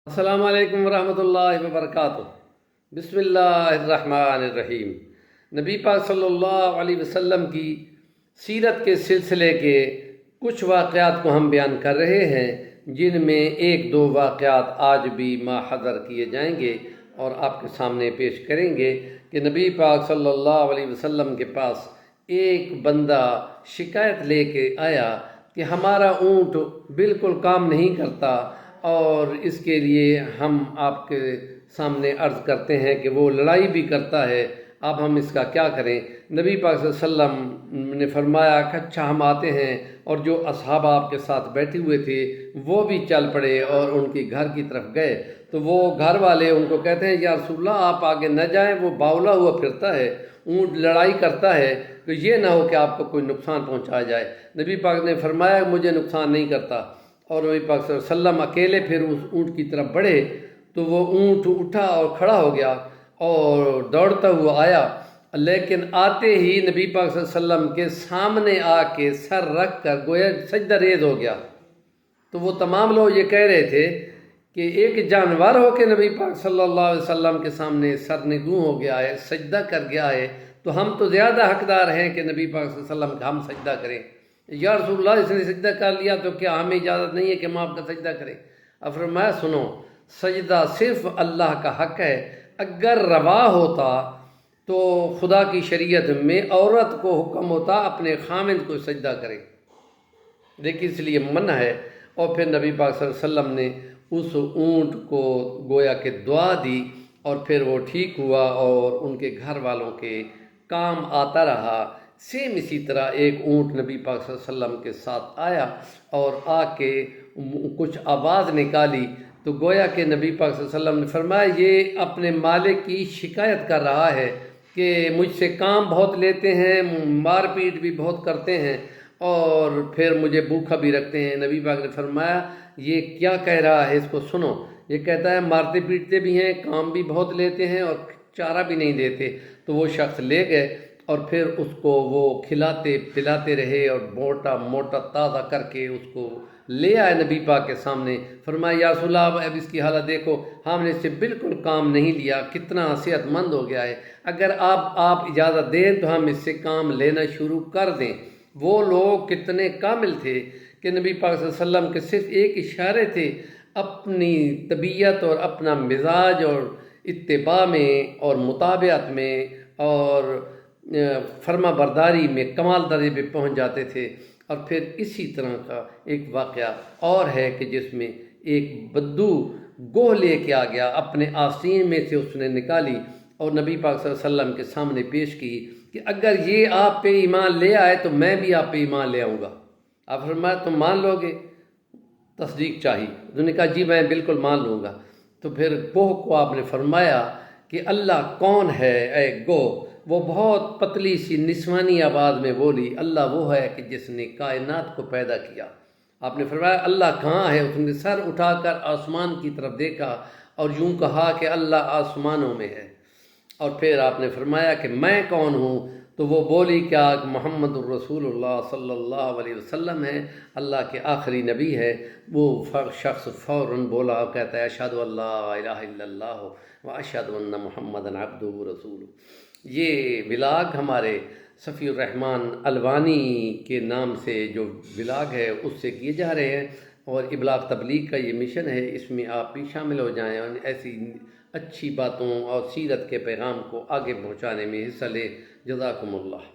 السلام علیکم ورحمۃ اللہ وبرکاتہ۔ بسم اللہ الرحمن الرحیم۔ نبی پاک صلی اللہ علیہ وسلم کی سیرت کے سلسلے کے کچھ واقعات کو ہم بیان کر رہے ہیں، جن میں ایک دو واقعات آج بھی ماحضر کیے جائیں گے اور آپ کے سامنے پیش کریں گے کہ نبی پاک صلی اللہ علیہ وسلم کے پاس ایک بندہ شکایت لے کے آیا کہ ہمارا اونٹ بالکل کام نہیں کرتا اور اس کے لیے ہم آپ کے سامنے عرض کرتے ہیں کہ وہ لڑائی بھی کرتا ہے، اب ہم اس کا کیا کریں؟ نبی پاک صلی اللہ علیہ وسلم نے فرمایا کہ اچھا ہم آتے ہیں، اور جو اصحاب آپ کے ساتھ بیٹھے ہوئے تھے وہ بھی چل پڑے اور ان کی گھر کی طرف گئے تو وہ گھر والے ان کو کہتے ہیں یا رسول اللہ آپ آگے نہ جائیں، وہ باولا ہوا پھرتا ہے، اونٹ لڑائی کرتا ہے، تو یہ نہ ہو کہ آپ کو کوئی نقصان پہنچایا جائے۔ نبی پاک نے فرمایا مجھے نقصان نہیں کرتا، اور نبی پاک صلی اللہ علیہ وسلم اکیلے پھر اس اونٹ کی طرف بڑھے تو وہ اونٹ اٹھا اور کھڑا ہو گیا اور دوڑتا ہوا آیا، لیکن آتے ہی نبی پاک صلی اللہ علیہ وسلم کے سامنے آ کے سر رکھ کر گویا سجدہ ریز ہو گیا۔ تو وہ تمام لوگ یہ کہہ رہے تھے کہ ایک جانور ہو کے نبی پاک صلی اللہ علیہ وسلم کے سامنے سرنگوں ہو گیا ہے، سجدہ کر گیا ہے، تو ہم تو زیادہ حقدار ہیں کہ نبی پاک صلی اللہ علیہ وسلم کا ہم سجدہ کریں۔ یا رسول اللہ اس نے سجدہ کر لیا تو کیا ہمیں اجازت نہیں ہے کہ ہم آپ کا سجدہ کریں؟ اب فرمایا سنو، سجدہ صرف اللہ کا حق ہے، اگر روا ہوتا تو خدا کی شریعت میں عورت کو حکم ہوتا اپنے خامند کو سجدہ کرے، لیکن اس لیے منع ہے۔ اور پھر نبی پاک صلی اللہ علیہ وسلم نے اس اونٹ کو گویا کہ دعا دی اور پھر وہ ٹھیک ہوا اور ان کے گھر والوں کے کام آتا رہا۔ سیم اسی طرح ایک اونٹ نبی پاک صلی اللہ علیہ وسلم کے ساتھ آیا اور آ کے کچھ آواز نکالی تو گویا کہ نبی پاک صلی اللہ علیہ وسلم نے فرمایا یہ اپنے مالک کی شکایت کر رہا ہے کہ مجھ سے کام بہت لیتے ہیں، مار پیٹ بھی بہت کرتے ہیں اور پھر مجھے بھوکا بھی رکھتے ہیں۔ نبی پاک نے فرمایا یہ کیا کہہ رہا ہے، اس کو سنو۔ یہ کہتا ہے مارتے پیٹتے بھی ہیں، کام بھی بہت لیتے ہیں اور چارہ بھی نہیں دیتے۔ تو وہ شخص لے گئے اور پھر اس کو وہ کھلاتے پلاتے رہے اور موٹا موٹا تازہ کر کے اس کو لے آئے نبی پاک کے سامنے۔ فرمایا یا رسول اللہ اب اس کی حالت دیکھو، ہم نے اس سے بالکل کام نہیں لیا، کتنا صحت مند ہو گیا ہے، اگر آپ اجازت دیں تو ہم اس سے کام لینا شروع کر دیں۔ وہ لوگ کتنے کامل تھے کہ نبی پاک صلی اللہ علیہ وسلم کے صرف ایک اشارے تھے، اپنی طبیعت اور اپنا مزاج اور اتباع میں اور مطابعت میں اور فرما برداری میں کمال درجے پہ پہنچ جاتے تھے۔ اور پھر اسی طرح کا ایک واقعہ اور ہے کہ جس میں ایک بدو گوہ لے کے آ گیا، اپنے آستین میں سے اس نے نکالی اور نبی پاک صلی اللہ علیہ وسلم کے سامنے پیش کی کہ اگر یہ آپ پہ ایمان لے آئے تو میں بھی آپ پہ ایمان لے آؤں گا۔ آپ فرمایا تم مان لو گے؟ تصدیق چاہیے۔ انہوں نے کہا جی میں بالکل مان لوں گا۔ تو پھر گوہ کو آپ نے فرمایا کہ اللہ کون ہے اے گوہ؟ وہ بہت پتلی سی نسوانی آواز میں بولی اللہ وہ ہے کہ جس نے کائنات کو پیدا کیا۔ آپ نے فرمایا اللہ کہاں ہے؟ اس نے سر اٹھا کر آسمان کی طرف دیکھا اور یوں کہا کہ اللہ آسمانوں میں ہے۔ اور پھر آپ نے فرمایا کہ میں کون ہوں؟ تو وہ بولی کیا کہ محمد الرسول اللہ صلی اللہ علیہ وسلم ہے، اللہ کے آخری نبی ہے۔ وہ شخص فوراً بولا اور کہتا ہے اشہد ان لا الہ الا اللہ و اشہد ان محمدًا عبدہ ورسولہ۔ یہ ولاگ ہمارے صفی الرحمن الوانی کے نام سے جو ولاگ ہے اس سے کیے جا رہے ہیں، اور ابلاغ تبلیغ کا یہ مشن ہے، اس میں آپ بھی شامل ہو جائیں اور ایسی اچھی باتوں اور سیرت کے پیغام کو آگے پہنچانے میں حصہ لیں۔ جزاکم اللہ۔